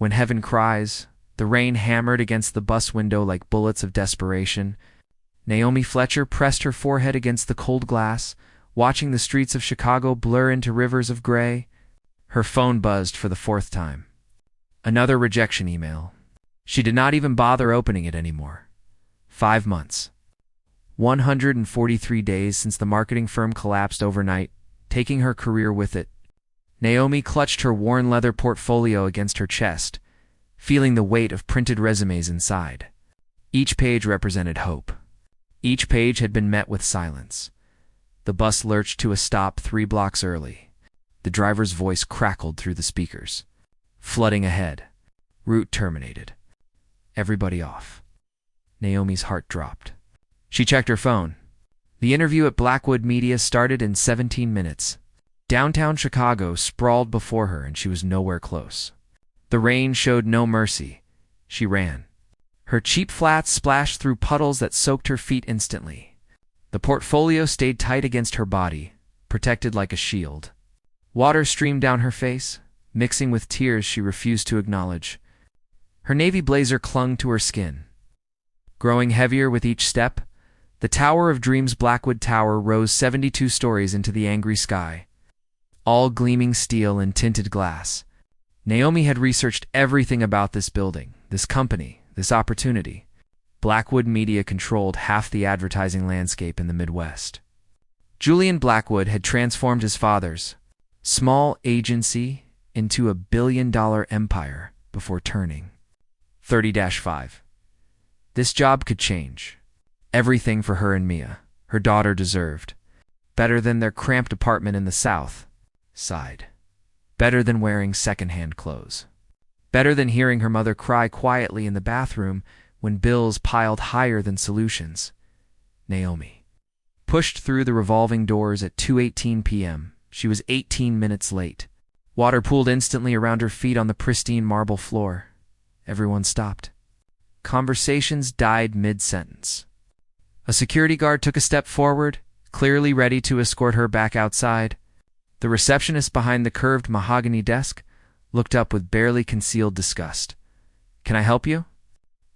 When heaven cries, the rain hammered against the bus window like bullets of desperation. Naomi Fletcher pressed her forehead against the cold glass, watching the streets of Chicago blur into rivers of gray. Her phone buzzed for the fourth time. Another rejection email. She did not even bother opening it anymore. 5 months. 143 days since the marketing firm collapsed overnight, taking her career with it. Naomi clutched her worn leather portfolio against her chest, feeling the weight of printed resumes inside. Each page represented hope. Each page had been met with silence. The bus lurched to a stop 3 blocks early. The driver's voice crackled through the speakers. Flooding ahead. Route terminated. Everybody off. Naomi's heart dropped. She checked her phone. The interview at Blackwood Media started in 17 minutes. Downtown Chicago sprawled before her, and she was nowhere close. The rain showed no mercy. She ran. Her cheap flats splashed through puddles that soaked her feet instantly. The portfolio stayed tight against her body, protected like a shield. Water streamed down her face, mixing with tears she refused to acknowledge. Her navy blazer clung to her skin. Growing heavier with each step, the Tower of Dreams Blackwood Tower rose 72 stories into the angry sky, all gleaming steel and tinted glass. Naomi had researched everything about this building, this company, this opportunity. Blackwood Media controlled half the advertising landscape in the Midwest. Julian Blackwood had transformed his father's small agency into a billion-dollar empire before turning 30-5. This job could change. Everything for her and Mia, her daughter, deserved. Better than their cramped apartment in the South Side. Better than wearing second-hand clothes. Better than hearing her mother cry quietly in the bathroom when bills piled higher than solutions. Naomi pushed through the revolving doors at 2:18 p.m. She was 18 minutes late. Water pooled instantly around her feet on the pristine marble floor. Everyone stopped. Conversations died mid-sentence. A security guard took a step forward, clearly ready to escort her back outside. The receptionist behind the curved mahogany desk looked up with barely concealed disgust. "Can I help you?"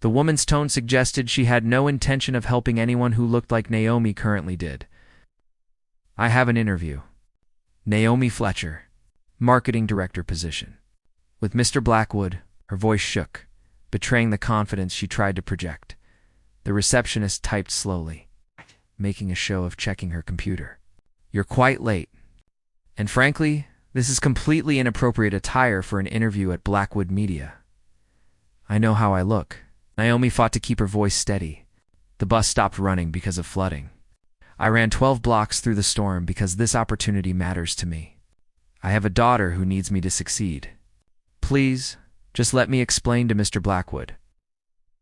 The woman's tone suggested she had no intention of helping anyone who looked like Naomi currently did. "I have an interview." Naomi Fletcher, marketing director position. With Mr. Blackwood, her voice shook, betraying the confidence she tried to project. The receptionist typed slowly, making a show of checking her computer. "You're quite late. And frankly, this is completely inappropriate attire for an interview at Blackwood Media." "I know how I look." Naomi fought to keep her voice steady. "The bus stopped running because of flooding. I ran 12 blocks through the storm because this opportunity matters to me. I have a daughter who needs me to succeed. Please, just let me explain to Mr. Blackwood.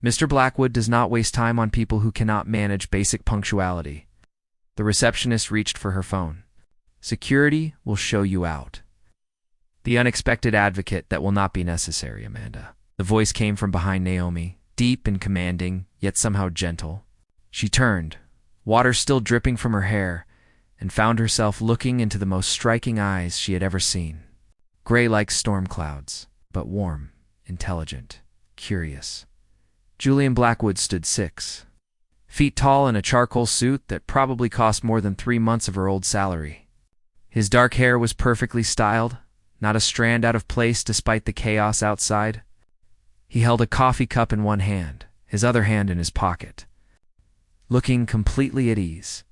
Mr. Blackwood does not waste time on people who cannot manage basic punctuality." The receptionist reached for her phone. "Security will show you out." "The unexpected advocate that will not be necessary, Amanda." The voice came from behind Naomi, deep and commanding, yet somehow gentle. She turned, water still dripping from her hair, and found herself looking into the most striking eyes she had ever seen. Gray like storm clouds, but warm, intelligent, curious. Julian Blackwood stood 6 feet tall in a charcoal suit that probably cost more than 3 months of her old salary. His dark hair was perfectly styled, not a strand out of place despite the chaos outside. He held a coffee cup in one hand, his other hand in his pocket, looking completely at ease,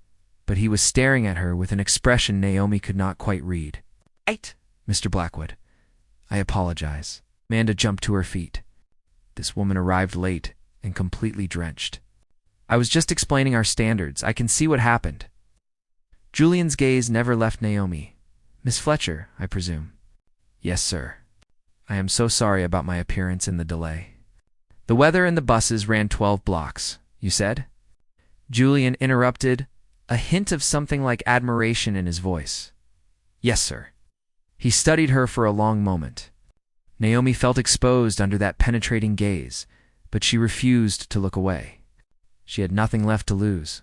but he was staring at her with an expression Naomi could not quite read. "Right, Mr. Blackwood. I apologize." Amanda jumped to her feet. This woman arrived late and completely drenched. "I was just explaining our standards. I can see what happened." Julian's gaze never left Naomi. "Miss Fletcher, I presume?" "Yes, sir. I am so sorry about my appearance and the delay." "The weather and the buses ran 12 blocks, you said?" Julian interrupted, a hint of something like admiration in his voice. "Yes, sir." He studied her for a long moment. Naomi felt exposed under that penetrating gaze, but she refused to look away. She had nothing left to lose.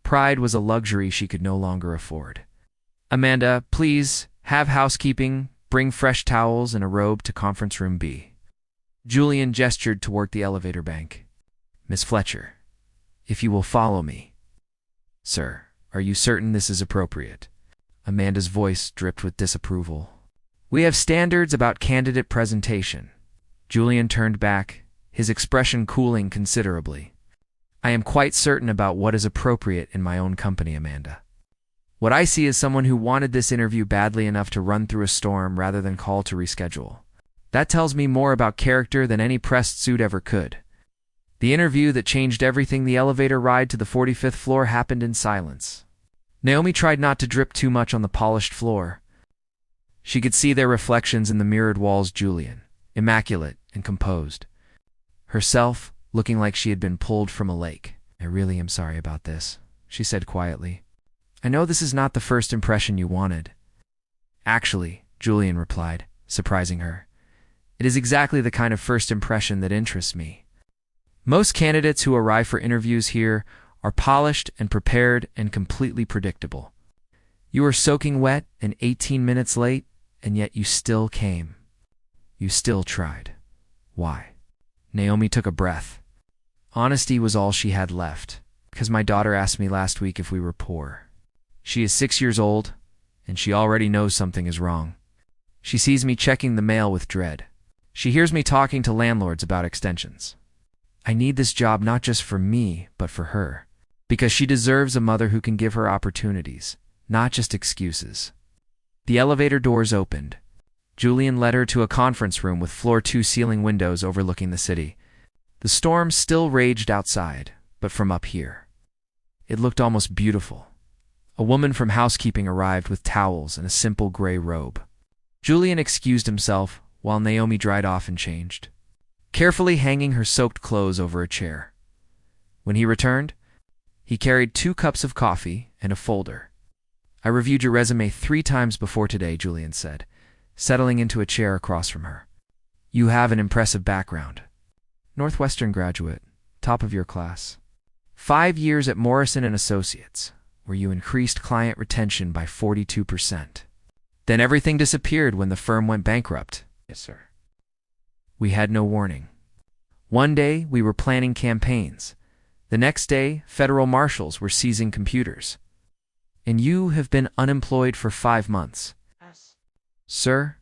Pride was a luxury she could no longer afford. "Amanda, please, have housekeeping, bring fresh towels and a robe to conference room B." Julian gestured toward the elevator bank. Miss Fletcher, if you will follow me. Sir, are you certain this is appropriate? Amanda's voice dripped with disapproval. We have standards about candidate presentation. Julian turned back, his expression cooling considerably. I am quite certain about what is appropriate in my own company, Amanda. What I see is someone who wanted this interview badly enough to run through a storm rather than call to reschedule. That tells me more about character than any pressed suit ever could. The interview that changed everything, the elevator ride to the 45th floor, happened in silence. Naomi tried not to drip too much on the polished floor. She could see their reflections in the mirrored walls. Julian, immaculate and composed. Herself, looking like she had been pulled from a lake. I really am sorry about this, she said quietly. I know this is not the first impression you wanted. Actually, Julian replied, surprising her, it is exactly the kind of first impression that interests me. Most candidates who arrive for interviews here are polished and prepared and completely predictable. You were soaking wet and 18 minutes late, and yet you still came. You still tried. Why? Naomi took a breath. Honesty was all she had left, because my daughter asked me last week if we were poor. She is 6 years old, and she already knows something is wrong. She sees me checking the mail with dread. She hears me talking to landlords about extensions. I need this job not just for me, but for her, because she deserves a mother who can give her opportunities, not just excuses. The elevator doors opened. Julian led her to a conference room with floor 2 ceiling windows overlooking the city. The storm still raged outside, but from up here. It looked almost beautiful. A woman from housekeeping arrived with towels and a simple gray robe. Julian excused himself while Naomi dried off and changed, carefully hanging her soaked clothes over a chair. When he returned, he carried 2 cups of coffee and a folder. I reviewed your resume 3 times before today, Julian said, settling into a chair across from her. You have an impressive background. Northwestern graduate, top of your class. 5 years at Morrison & Associates, where you increased client retention by 42%. Then everything disappeared when the firm went bankrupt. Yes, sir. We had no warning. One day, we were planning campaigns. The next day, federal marshals were seizing computers. And you have been unemployed for 5 months. Yes. Sir,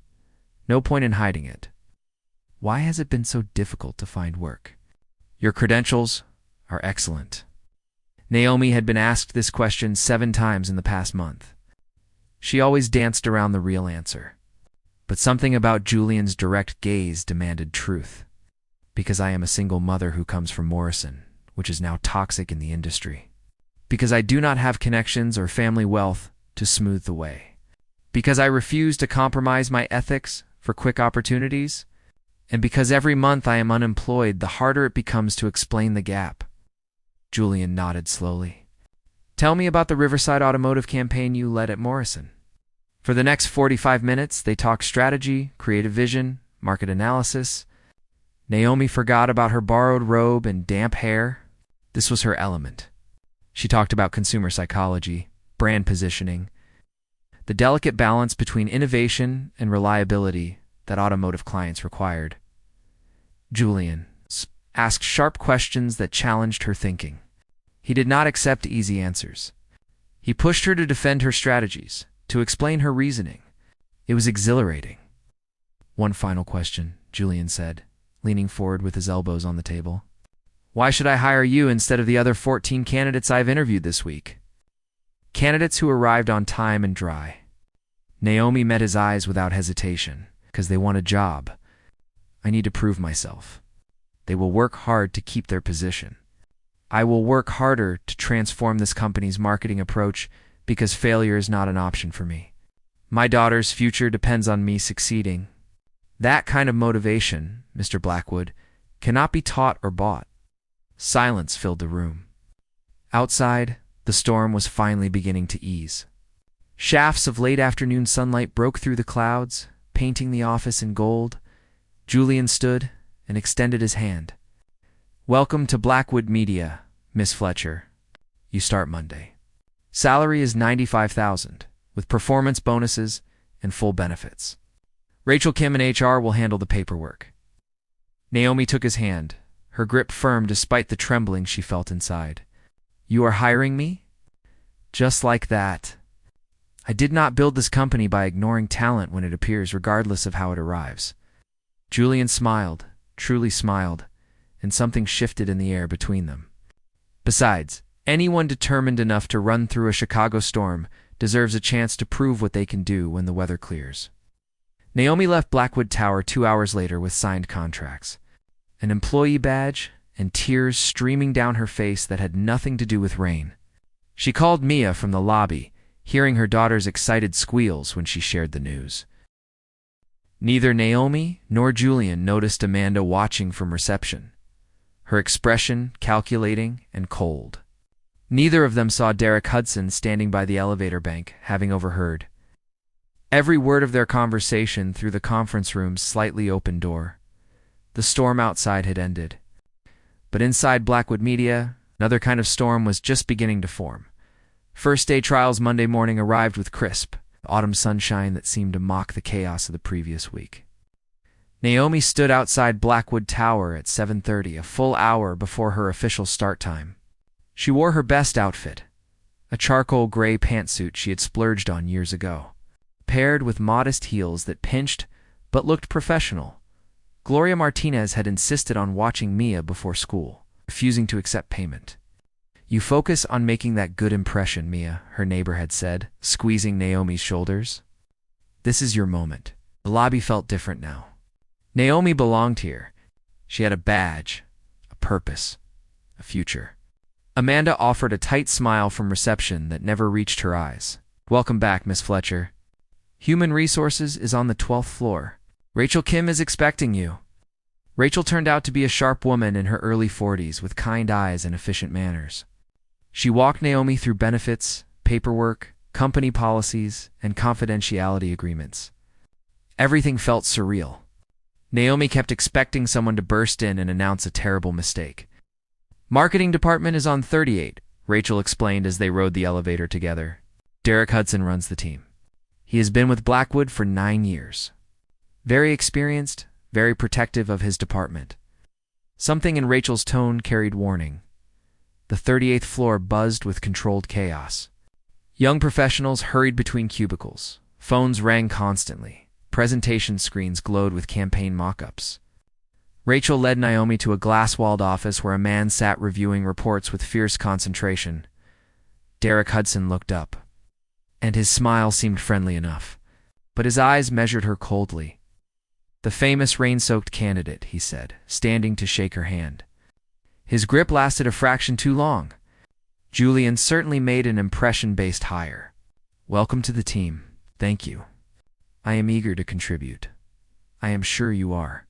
no point in hiding it. Why has it been so difficult to find work? Your credentials are excellent. Naomi had been asked this question 7 times in the past month. She always danced around the real answer. But something about Julian's direct gaze demanded truth. Because I am a single mother who comes from Morrison, which is now toxic in the industry. Because I do not have connections or family wealth to smooth the way. Because I refuse to compromise my ethics for quick opportunities. And because every month I am unemployed, the harder it becomes to explain the gap. Julian nodded slowly. Tell me about the Riverside Automotive campaign you led at Morrison. For the next 45 minutes, they talked strategy, creative vision, market analysis. Naomi forgot about her borrowed robe and damp hair. This was her element. She talked about consumer psychology, brand positioning, the delicate balance between innovation and reliability that automotive clients required. Julian asked sharp questions that challenged her thinking. He did not accept easy answers. He pushed her to defend her strategies, to explain her reasoning. It was exhilarating. One final question, Julian said, leaning forward with his elbows on the table. Why should I hire you instead of the other 14 candidates I've interviewed this week? Candidates who arrived on time and dry. Naomi met his eyes without hesitation, because they want a job. I need to prove myself. They will work hard to keep their position. I will work harder to transform this company's marketing approach because failure is not an option for me. My daughter's future depends on me succeeding. That kind of motivation, Mr. Blackwood, cannot be taught or bought. Silence filled the room. Outside, the storm was finally beginning to ease. Shafts of late afternoon sunlight broke through the clouds, painting the office in gold. Julian stood and extended his hand. Welcome to Blackwood Media, Miss Fletcher. You start Monday. Salary is $95,000, with performance bonuses and full benefits. Rachel Kim in HR will handle the paperwork. Naomi took his hand, her grip firm despite the trembling she felt inside. "You are hiring me?" "Just like that. I did not build this company by ignoring talent when it appears, regardless of how it arrives." Julian smiled, truly smiled, and something shifted in the air between them. Besides, anyone determined enough to run through a Chicago storm deserves a chance to prove what they can do when the weather clears. Naomi left Blackwood Tower 2 hours later with signed contracts, an employee badge, and tears streaming down her face that had nothing to do with rain. She called Mia from the lobby, hearing her daughter's excited squeals when she shared the news. Neither Naomi nor Julian noticed Amanda watching from reception, her expression calculating and cold. Neither of them saw Derek Hudson standing by the elevator bank, having overheard every word of their conversation through the conference room's slightly open door. The storm outside had ended, but inside Blackwood Media, another kind of storm was just beginning to form. First day trials Monday morning arrived with crisp, autumn sunshine that seemed to mock the chaos of the previous week. Naomi stood outside Blackwood Tower at 7:30, a full hour before her official start time. She wore her best outfit, a charcoal gray pantsuit she had splurged on years ago, paired with modest heels that pinched but looked professional. Gloria Martinez had insisted on watching Mia before school, refusing to accept payment. "You focus on making that good impression, Mia," her neighbor had said, squeezing Naomi's shoulders. "This is your moment." The lobby felt different now. Naomi belonged here. She had a badge, a purpose, a future. Amanda offered a tight smile from reception that never reached her eyes. "Welcome back, Miss Fletcher. Human Resources is on the 12th floor. Rachel Kim is expecting you." Rachel turned out to be a sharp woman in her early 40s with kind eyes and efficient manners. She walked Naomi through benefits, paperwork, company policies, and confidentiality agreements. Everything felt surreal. Naomi kept expecting someone to burst in and announce a terrible mistake. "Marketing department is on 38, Rachel explained as they rode the elevator together. "Derek Hudson runs the team. He has been with Blackwood for 9 years. Very experienced, very protective of his department." Something in Rachel's tone carried warning. The 38th floor buzzed with controlled chaos. Young professionals hurried between cubicles. Phones rang constantly. Presentation screens glowed with campaign mock-ups. Rachel led Naomi to a glass-walled office where a man sat reviewing reports with fierce concentration. Derek Hudson looked up, and his smile seemed friendly enough, but his eyes measured her coldly. "The famous rain-soaked candidate," he said, standing to shake her hand. His grip lasted a fraction too long. "Julian certainly made an impression-based hire. Welcome to the team. Thank you. I am eager to contribute. I am sure you are."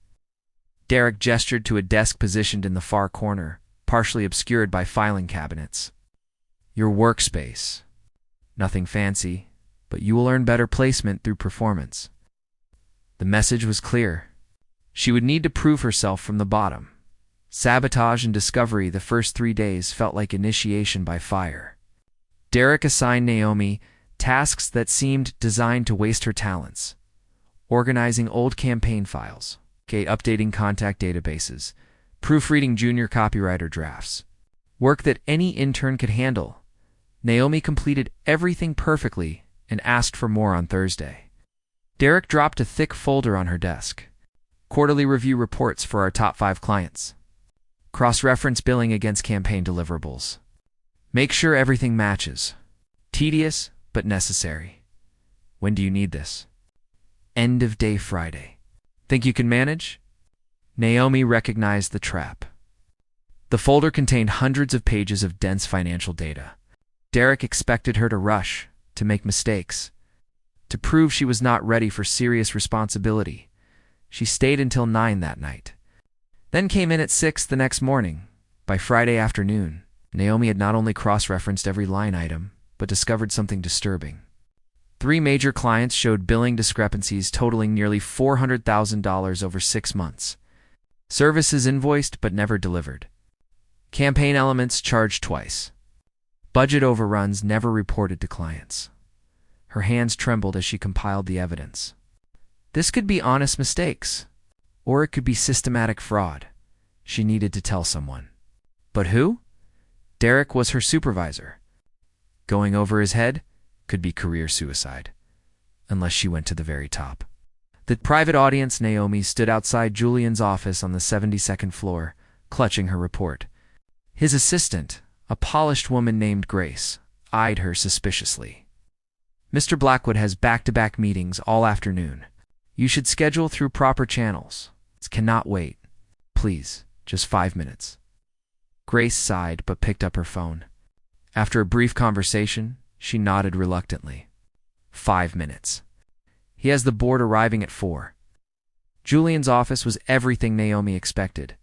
Derek gestured to a desk positioned in the far corner, partially obscured by filing cabinets. "Your workspace. Nothing fancy, but you will earn better placement through performance." The message was clear. She would need to prove herself from the bottom. Sabotage and discovery the first 3 days felt like initiation by fire. Derek assigned Naomi tasks that seemed designed to waste her talents. Organizing old campaign files, updating contact databases, proofreading junior copywriter drafts. Work that any intern could handle. Naomi completed everything perfectly and asked for more on Thursday. Derek dropped a thick folder on her desk. "Quarterly review reports for our top 5 clients. Cross-reference billing against campaign deliverables. Make sure everything matches. Tedious, but necessary. When do you need this?" "End of day Friday. Think you can manage?" Naomi recognized the trap. The folder contained hundreds of pages of dense financial data. Derek expected her to rush, to make mistakes, to prove she was not ready for serious responsibility. She stayed until 9 that night, then came in at 6 the next morning. By Friday afternoon, Naomi had not only cross-referenced every line item, but discovered something disturbing. 3 major clients showed billing discrepancies totaling nearly $400,000 over 6 months. Services invoiced but never delivered. Campaign elements charged twice. Budget overruns never reported to clients. Her hands trembled as she compiled the evidence. This could be honest mistakes, Or it could be systematic fraud. She needed to tell someone. But who? Derek was her supervisor. Going over his head could be career suicide, unless she went to the very top. The private audience, Naomi, stood outside Julian's office on the 72nd floor, clutching her report. His assistant, a polished woman named Grace, eyed her suspiciously. Mr. Blackwood has back-to-back meetings all afternoon. You should schedule through proper channels. It cannot wait. Please, just 5 minutes. Grace sighed but picked up her phone. After a brief conversation, she nodded reluctantly. 5 minutes. He has the board arriving at 4. Julian's office was everything Naomi expected.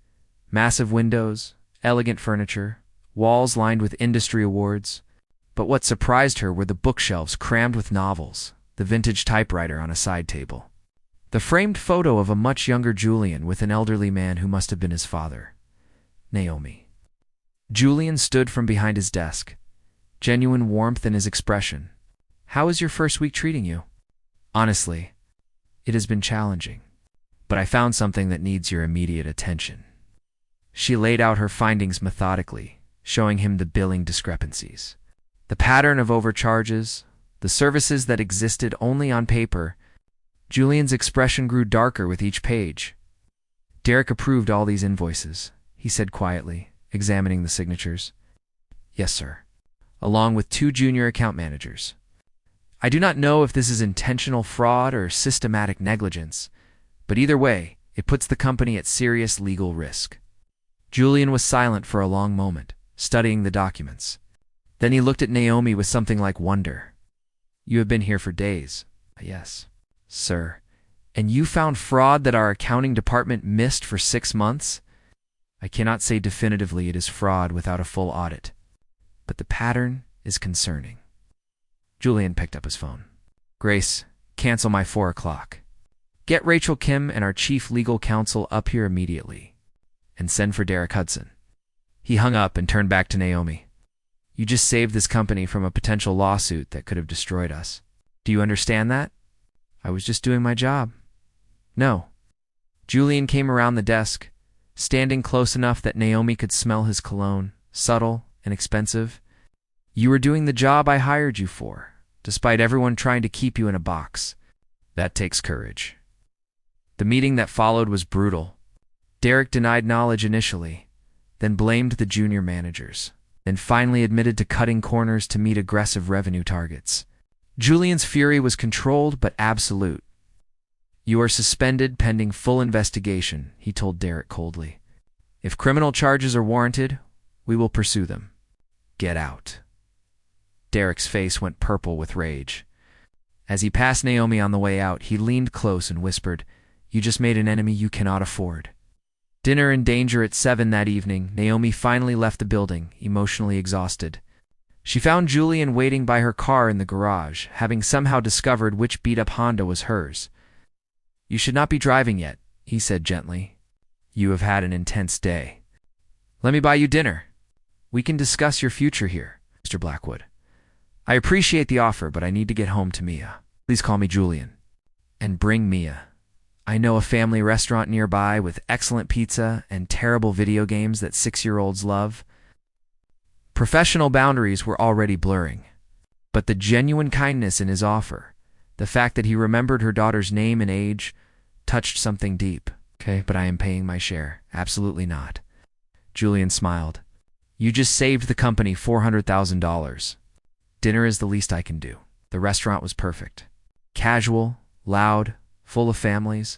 Massive windows, elegant furniture, walls lined with industry awards. But what surprised her were the bookshelves crammed with novels, the vintage typewriter on a side table, the framed photo of a much younger Julian with an elderly man who must have been his father. Naomi. Julian stood from behind his desk, genuine warmth in his expression. How is your first week treating you? Honestly, it has been challenging, but I found something that needs your immediate attention. She laid out her findings methodically, showing him the billing discrepancies, the pattern of overcharges, the services that existed only on paper. Julian's expression grew darker with each page. Derek approved all these invoices, he said quietly, examining the signatures. Yes, sir. Along with 2 junior account managers. I do not know if this is intentional fraud or systematic negligence, but either way, it puts the company at serious legal risk. Julian was silent for a long moment, studying the documents. Then he looked at Naomi with something like wonder. You have been here for days. Yes, sir. And you found fraud that our accounting department missed for 6 months? I cannot say definitively it is fraud without a full audit, but the pattern is concerning. Julian picked up his phone. Grace, cancel my 4 o'clock. Get Rachel Kim and our chief legal counsel up here immediately, and send for Derek Hudson. He hung up and turned back to Naomi. You just saved this company from a potential lawsuit that could have destroyed us. Do you understand that? I was just doing my job. No. Julian came around the desk, standing close enough that Naomi could smell his cologne, subtle and expensive. You were doing the job I hired you for, despite everyone trying to keep you in a box. That takes courage. The meeting that followed was brutal. Derek denied knowledge initially, then blamed the junior managers, then finally admitted to cutting corners to meet aggressive revenue targets. Julian's fury was controlled but absolute. You are suspended pending full investigation, he told Derek coldly. If criminal charges are warranted, we will pursue them. Get out. Derek's face went purple with rage. As he passed Naomi on the way out, he leaned close and whispered, You just made an enemy you cannot afford. Dinner in danger at 7 that evening, Naomi finally left the building, emotionally exhausted. She found Julian waiting by her car in the garage, having somehow discovered which beat-up Honda was hers. You should not be driving yet, he said gently. You have had an intense day. Let me buy you dinner. We can discuss your future here, Mr. Blackwood. I appreciate the offer, but I need to get home to Mia. Please call me Julian. And bring Mia. I know a family restaurant nearby with excellent pizza and terrible video games that 6-year-olds love. Professional boundaries were already blurring, but the genuine kindness in his offer, the fact that he remembered her daughter's name and age, touched something deep. Okay, but I am paying my share. Absolutely not. Julian smiled. You just saved the company $400,000. Dinner is the least I can do. The restaurant was perfect. Casual, loud, full of families.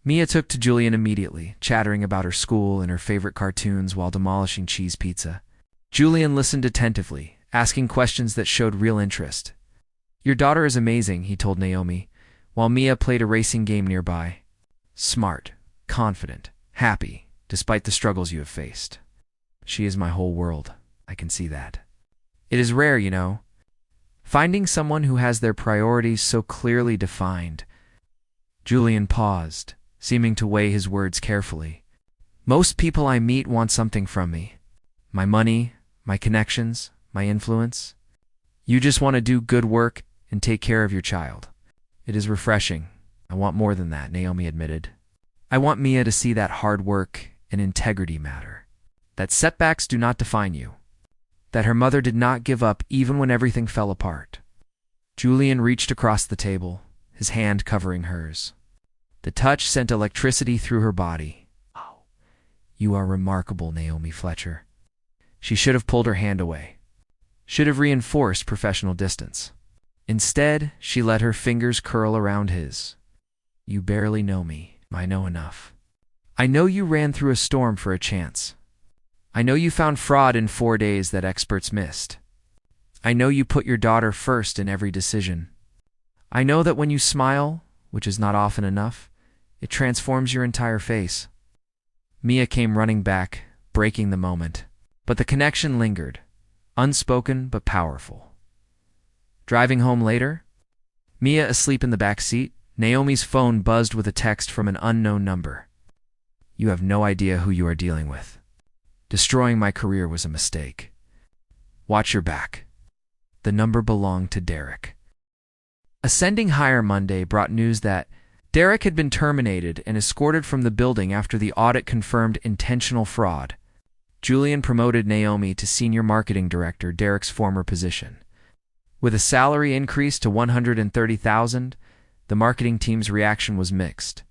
Mia took to Julian immediately, chattering about her school and her favorite cartoons while demolishing cheese pizza. Julian listened attentively, asking questions that showed real interest. Your daughter is amazing, he told Naomi, while Mia played a racing game nearby. Smart, confident, happy, despite the struggles you have faced. She is my whole world. I can see that. It is rare, you know. Finding someone who has their priorities so clearly defined. Julian paused, seeming to weigh his words carefully. Most people I meet want something from me. My money, my connections, my influence. You just want to do good work and take care of your child. It is refreshing. I want more than that, Naomi admitted. I want Mia to see that hard work and integrity matter, that setbacks do not define you, that her mother did not give up even when everything fell apart. Julian reached across the table, his hand covering hers. The touch sent electricity through her body. "Oh, you are remarkable, Naomi Fletcher." She should have pulled her hand away, should have reinforced professional distance. Instead, she let her fingers curl around his. "You barely know me. I know enough. I know you ran through a storm for a chance. I know you found fraud in 4 days that experts missed. I know you put your daughter first in every decision. I know that when you smile, which is not often enough, it transforms your entire face." Mia came running back, breaking the moment. But the connection lingered, unspoken but powerful. Driving home later, Mia asleep in the back seat, Naomi's phone buzzed with a text from an unknown number. "You have no idea who you are dealing with. Destroying my career was a mistake. Watch your back." The number belonged to Derek. Ascending higher Monday brought news that Derek had been terminated and escorted from the building after the audit confirmed intentional fraud. Julian promoted Naomi to senior marketing director, Derek's former position. With a salary increase to $130,000, the marketing team's reaction was mixed.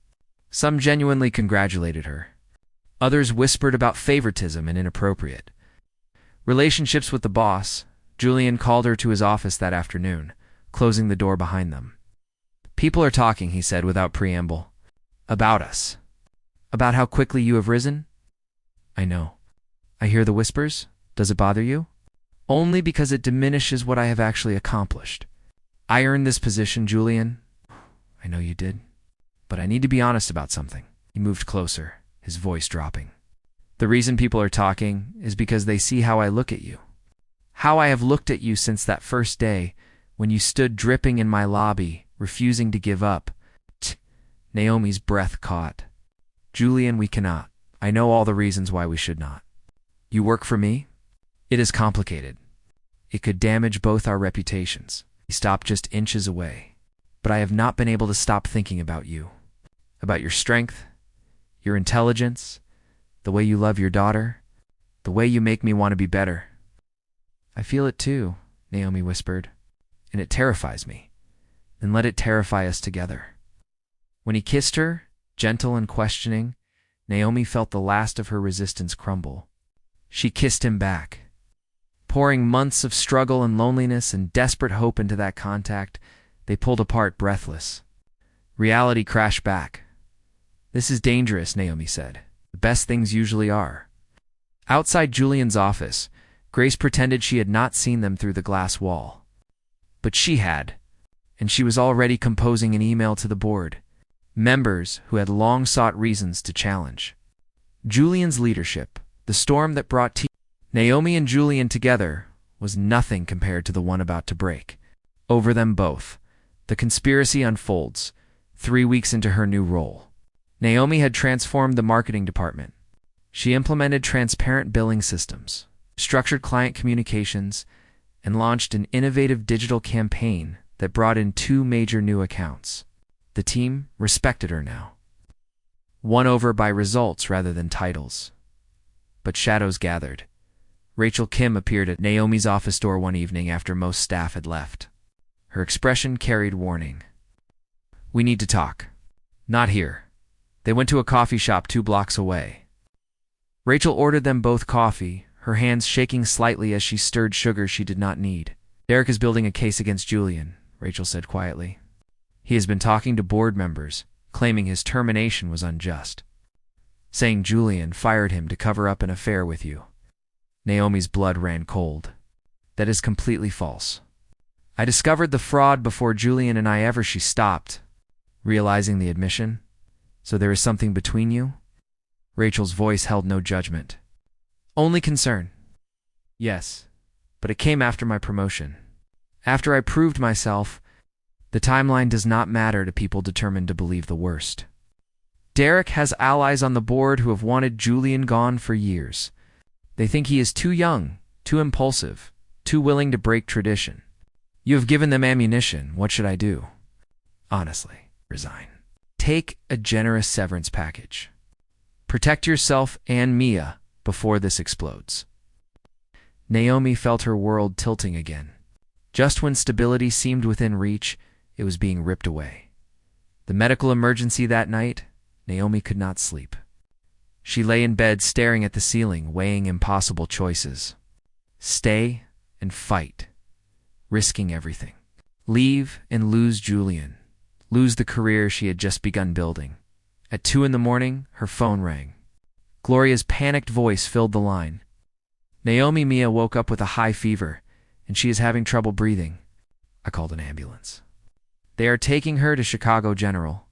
Some genuinely congratulated her. Others whispered about favoritism and inappropriate relationships with the boss. Julian called her to his office that afternoon, closing the door behind them. "People are talking," he said without preamble. "About us. About how quickly you have risen." "I know. I hear the whispers. Does it bother you?" "Only because it diminishes what I have actually accomplished. I earned this position, Julian." "I know you did. But I need to be honest about something." He moved closer, his voice dropping. "The reason people are talking is because they see how I look at you. How I have looked at you since that first day when you stood dripping in my lobby, refusing to give up." Naomi's breath caught. "Julian, we cannot. I know all the reasons why we should not. You work for me? It is complicated. It could damage both our reputations." He stopped just inches away. "But I have not been able to stop thinking about you. About your strength, your intelligence, the way you love your daughter, the way you make me want to be better." "I feel it too," Naomi whispered, "and it terrifies me. Then let it terrify us together." When he kissed her, gentle and questioning, Naomi felt the last of her resistance crumble. She kissed him back. Pouring months of struggle and loneliness and desperate hope into that contact, they pulled apart breathless. Reality crashed back. "This is dangerous," Naomi said. "The best things usually are." Outside Julian's office, Grace pretended she had not seen them through the glass wall. But she had, and she was already composing an email to the board, members who had long sought reasons to challenge Julian's leadership. The storm that brought Naomi and Julian together was nothing compared to the one about to break. Over them both, the conspiracy unfolds, 3 weeks into her new role. Naomi had transformed the marketing department. She implemented transparent billing systems, structured client communications, and launched an innovative digital campaign that brought in 2 major new accounts. The team respected her now, won over by results rather than titles. But shadows gathered. Rachel Kim appeared at Naomi's office door one evening after most staff had left. Her expression carried warning. "We need to talk." "Not here." They went to a coffee shop 2 blocks away. Rachel ordered them both coffee, her hands shaking slightly as she stirred sugar she did not need. "Derek is building a case against Julian," Rachel said quietly. "He has been talking to board members, claiming his termination was unjust, saying Julian fired him to cover up an affair with you." Naomi's blood ran cold. "That is completely false. I discovered the fraud before Julian and I ever." She stopped, realizing the admission. "So there is something between you?" Rachel's voice held no judgment. "Only concern." "Yes, but it came after my promotion. After I proved myself. The timeline does not matter to people determined to believe the worst. Derek has allies on the board who have wanted Julian gone for years. They think he is too young, too impulsive, too willing to break tradition. You have given them ammunition. What should I do?" "Honestly, resign." Take a generous severance package. Protect yourself and Mia before this explodes. Naomi felt her world tilting again. Just when stability seemed within reach, it was being ripped away. The medical emergency that night, Naomi could not sleep. She lay in bed staring at the ceiling, weighing impossible choices. Stay and fight, risking everything. Leave and lose Julian, lose the career she had just begun building. At 2 a.m, her phone rang. Gloria's panicked voice filled the line. Naomi, Mia woke up with a high fever, and she is having trouble breathing. I called an ambulance. They are taking her to Chicago General.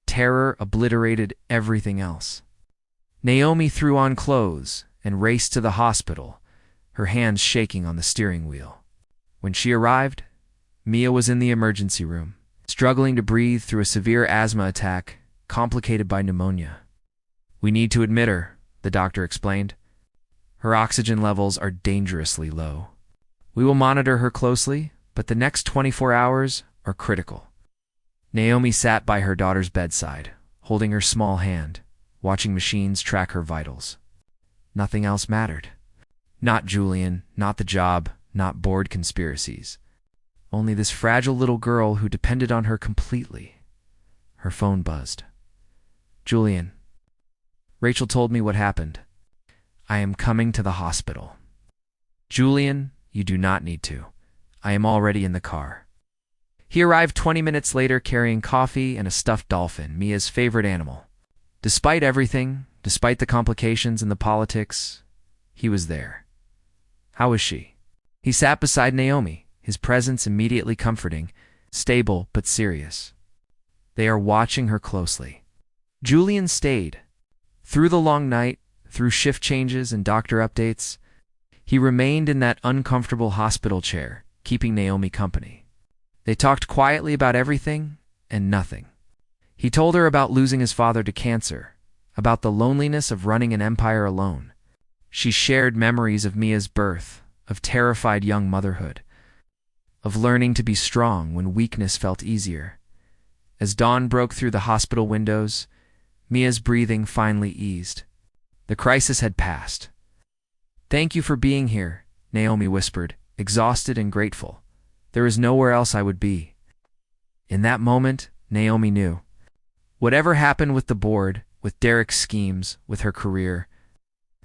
Terror obliterated everything else. Naomi threw on clothes and raced to the hospital, her hands shaking on the steering wheel. When she arrived, Mia was in the emergency room, struggling to breathe through a severe asthma attack complicated by pneumonia. We need to admit her, the doctor explained. Her oxygen levels are dangerously low. We will monitor her closely, but the next 24 hours are critical. Naomi sat by her daughter's bedside, holding her small hand, watching machines track her vitals. Nothing else mattered. Not Julian, not the job, not board conspiracies. Only this fragile little girl who depended on her completely. Her phone buzzed. Julian. Rachel told me what happened. I am coming to the hospital. Julian, you do not need to. I am already in the car. He arrived 20 minutes later carrying coffee and a stuffed dolphin, Mia's favorite animal. Despite everything, despite the complications and the politics, he was there. How was she? He sat beside Naomi, his presence immediately comforting, stable but serious. They are watching her closely. Julian stayed. Through the long night, through shift changes and doctor updates, he remained in that uncomfortable hospital chair, keeping Naomi company. They talked quietly about everything and nothing. He told her about losing his father to cancer, about the loneliness of running an empire alone. She shared memories of Mia's birth, of terrified young motherhood, of learning to be strong when weakness felt easier. As dawn broke through the hospital windows, Mia's breathing finally eased. The crisis had passed. Thank you for being here, Naomi whispered, exhausted and grateful. There is nowhere else I would be. In that moment, Naomi knew. Whatever happened with the board, with Derek's schemes, with her career,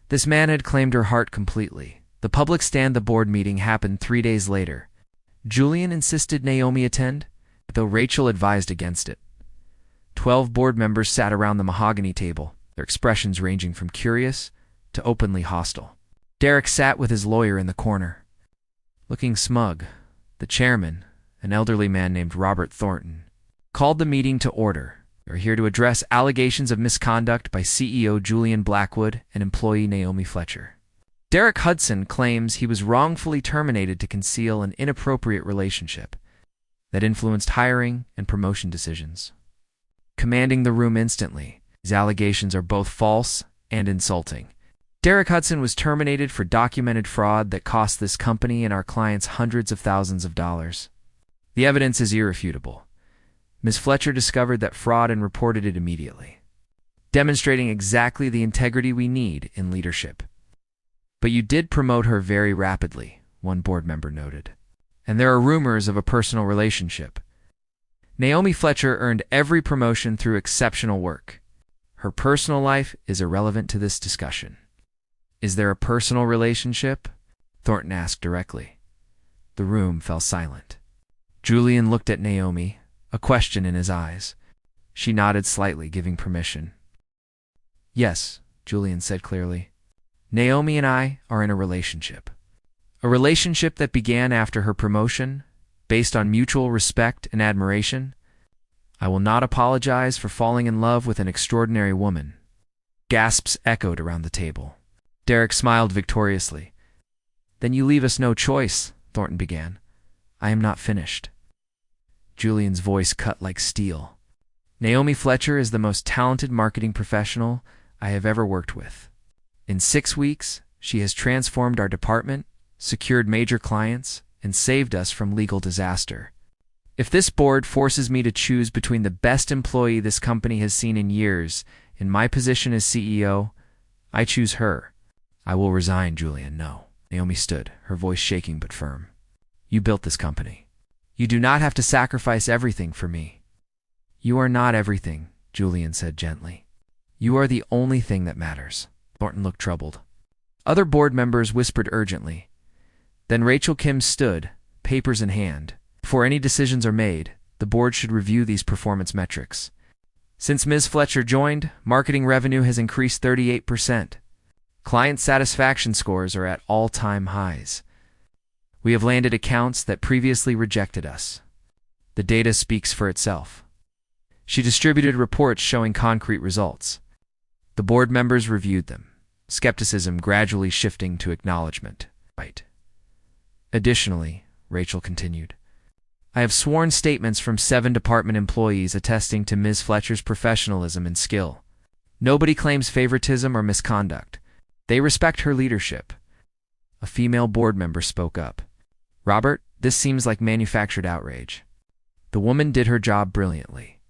this man had claimed her heart completely. The public stand the board meeting happened 3 days later. Julian insisted Naomi attend, though Rachel advised against it. 12 board members sat around the mahogany table, their expressions ranging from curious to openly hostile. Derek sat with his lawyer in the corner. Looking smug, the chairman, an elderly man named Robert Thornton, called the meeting to order. We are here to address allegations of misconduct by CEO Julian Blackwood and employee Naomi Fletcher. Derek Hudson claims he was wrongfully terminated to conceal an inappropriate relationship that influenced hiring and promotion decisions. Commanding the room instantly, these allegations are both false and insulting. Derek Hudson was terminated for documented fraud that cost this company and our clients hundreds of thousands of dollars. The evidence is irrefutable. Ms. Fletcher discovered that fraud and reported it immediately, demonstrating exactly the integrity we need in leadership. But you did promote her very rapidly, one board member noted. And there are rumors of a personal relationship. Naomi Fletcher earned every promotion through exceptional work. Her personal life is irrelevant to this discussion. Is there a personal relationship? Thornton asked directly. The room fell silent. Julian looked at Naomi, a question in his eyes. She nodded slightly, giving permission. Yes, Julian said clearly. Naomi and I are in a relationship. A relationship that began after her promotion, based on mutual respect and admiration. I will not apologize for falling in love with an extraordinary woman. Gasps echoed around the table. Derek smiled victoriously. Then you leave us no choice, Thornton began. I am not finished. Julian's voice cut like steel. Naomi Fletcher is the most talented marketing professional I have ever worked with. In 6 weeks, she has transformed our department, secured major clients, and saved us from legal disaster. If this board forces me to choose between the best employee this company has seen in years in my position as CEO, I choose her. I will resign, Julian. No. Naomi stood, her voice shaking but firm. You built this company. You do not have to sacrifice everything for me. You are not everything, Julian said gently. You are the only thing that matters. Thornton looked troubled. Other board members whispered urgently. Then Rachel Kim stood, papers in hand. Before any decisions are made, the board should review these performance metrics. Since Ms. Fletcher joined, marketing revenue has increased 38%. Client satisfaction scores are at all-time highs. We have landed accounts that previously rejected us. The data speaks for itself. She distributed reports showing concrete results. The board members reviewed them, skepticism gradually shifting to acknowledgement. Right. Additionally, Rachel continued, I have sworn statements from 7 department employees attesting to Ms. Fletcher's professionalism and skill. Nobody claims favoritism or misconduct. They respect her leadership. A female board member spoke up. Robert, this seems like manufactured outrage. The woman did her job brilliantly.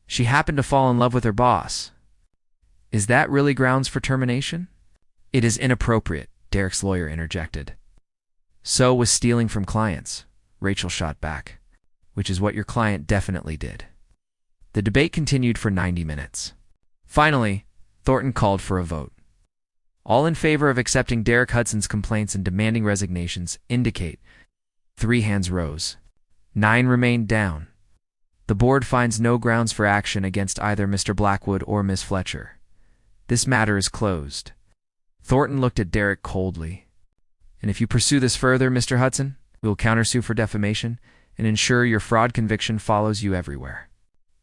She happened to fall in love with her boss. Is that really grounds for termination? It is inappropriate, Derek's lawyer interjected. So was stealing from clients, Rachel shot back, which is what your client definitely did. The debate continued for 90 minutes. Finally, Thornton called for a vote. All in favor of accepting Derek Hudson's complaints and demanding resignations indicate. 3 hands rose. 9 remained down. The board finds no grounds for action against either Mr. Blackwood or Miss Fletcher. This matter is closed. Thornton looked at Derek coldly. And if you pursue this further, Mr. Hudson, we will countersue for defamation and ensure your fraud conviction follows you everywhere.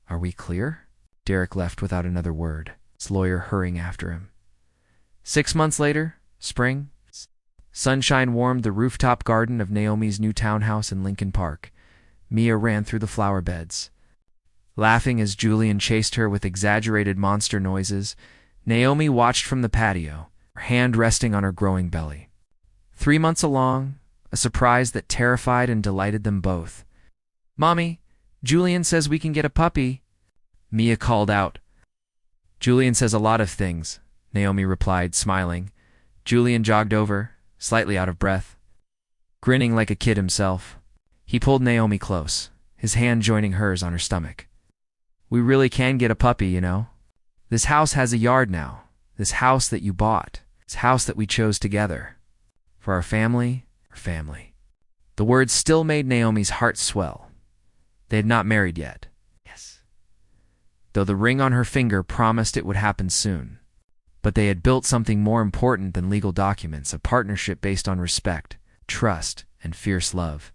Are we clear? Derek left without another word, his lawyer hurrying after him. 6 months later, spring, sunshine warmed the rooftop garden of Naomi's new townhouse in Lincoln Park. Mia ran through the flower beds. Laughing as Julian chased her with exaggerated monster noises, Naomi watched from the patio, her hand resting on her growing belly. 3 months along, a surprise that terrified and delighted them both. Mommy, Julian says we can get a puppy, Mia called out. Julian says a lot of things, Naomi replied, smiling. Julian jogged over, slightly out of breath. Grinning like a kid himself, he pulled Naomi close, his hand joining hers on her stomach. We really can get a puppy, you know. This house has a yard now. This house that you bought. This house that we chose together. For our family. The words still made Naomi's heart swell. They had not married yet. Yes. Though the ring on her finger promised it would happen soon. But they had built something more important than legal documents, a partnership based on respect, trust, and fierce love.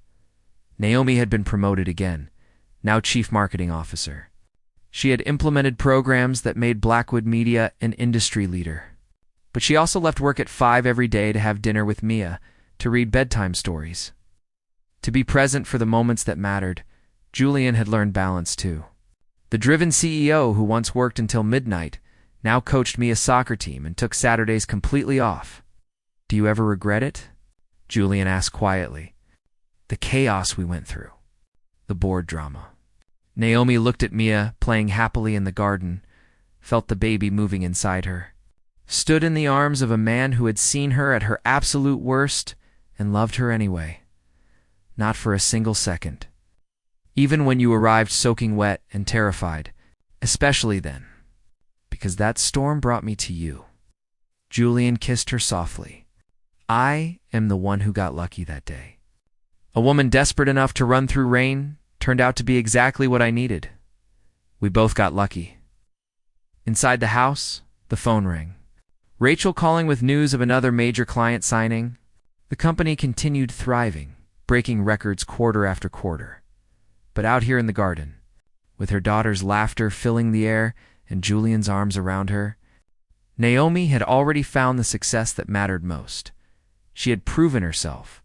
Naomi had been promoted again, now Chief Marketing Officer. She had implemented programs that made Blackwood Media an industry leader. But she also left work at 5 every day to have dinner with Mia, to read bedtime stories. To be present for the moments that mattered, Julian had learned balance too. The driven CEO who once worked until midnight now coached Mia's soccer team and took Saturdays completely off. Do you ever regret it? Julian asked quietly. The chaos we went through. The board drama. Naomi looked at Mia playing happily in the garden, felt the baby moving inside her, stood in the arms of a man who had seen her at her absolute worst and loved her anyway. Not for a single second. Even when you arrived soaking wet and terrified, especially then. Because that storm brought me to you. Julian kissed her softly. I am the one who got lucky that day. A woman desperate enough to run through rain turned out to be exactly what I needed. We both got lucky. Inside the house, the phone rang. Rachel calling with news of another major client signing. The company continued thriving, breaking records quarter after quarter. But out here in the garden, with her daughter's laughter filling the air and Julian's arms around her, Naomi had already found the success that mattered most. She had proven herself.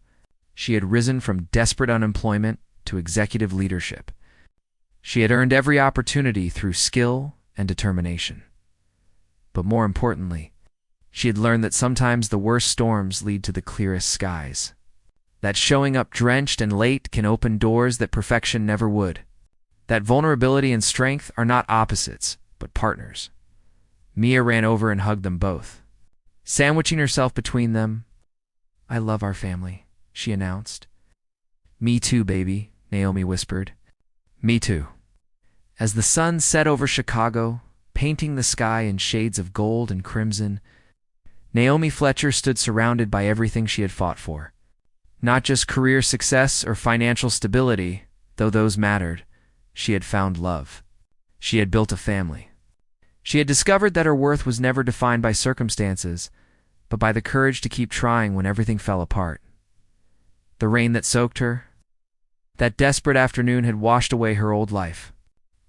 She had risen from desperate unemployment to executive leadership. She had earned every opportunity through skill and determination. But more importantly, she had learned that sometimes the worst storms lead to the clearest skies. That showing up drenched and late can open doors that perfection never would. That vulnerability and strength are not opposites, but partners. Mia ran over and hugged them both. Sandwiching herself between them, "I love our family," she announced. "Me too, baby," Naomi whispered. "Me too." As the sun set over Chicago, painting the sky in shades of gold and crimson, Naomi Fletcher stood surrounded by everything she had fought for. Not just career success or financial stability, though those mattered. She had found love. She had built a family. She had discovered that her worth was never defined by circumstances, but by the courage to keep trying when everything fell apart. The rain that soaked her, that desperate afternoon, had washed away her old life.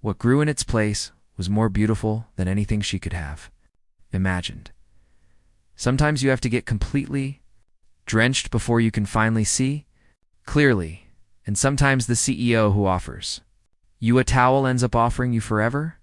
What grew in its place was more beautiful than anything she could have imagined. Sometimes you have to get completely drenched before you can finally see clearly, and sometimes the CEO who offers you a towel ends up offering you forever.